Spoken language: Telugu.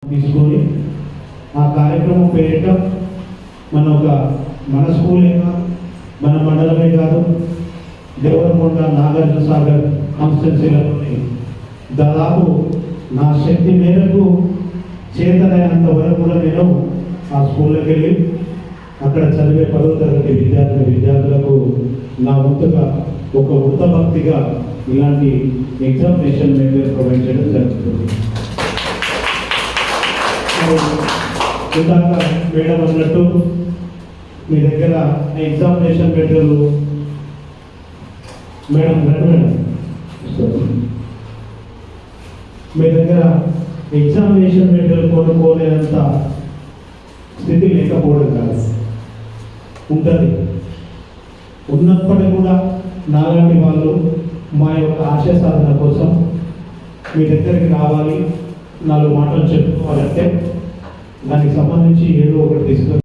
తీసుకొని ఆ కార్యక్రమం పేరిట మన స్కూలే కాదు, మన మండలమే కాదు, దేవరకొండ నాగార్జున సాగర్ కాన్స్టిట్యున్సీలలోని దాదాపు నా శక్తి మేరకు చేతనైనంత వరకు కూడా నేను ఆ స్కూల్లోకి వెళ్ళి అక్కడ చదివే 10వ తరగతి విద్యార్థులకు నా వంతుగా ఒక వృత్త భక్తిగా ఇలాంటి ఎగ్జామినేషన్ మెటీరియల్ ప్రొవైడ్ చేయడం జరుగుతుంది. ఇందాక మేడం అన్నట్టు మీ దగ్గర ఎగ్జామినేషన్ మెటీరియల్ మీ దగ్గర ఎగ్జామినేషన్ మెటీరియల్ కొనుక్కోలేనంత స్థితి లేకపోవడం కాదు, ఉంటుంది. ఉన్నప్పటికీ కూడా నాలాంటి వాళ్ళు మా యొక్క ఆశయ సాధన కోసం మీ దగ్గరికి రావాలి, 4 మాటలు చెప్పుకోవాలంటే దానికి సంబంధించి ఏదో ఒకటి తీసుకొని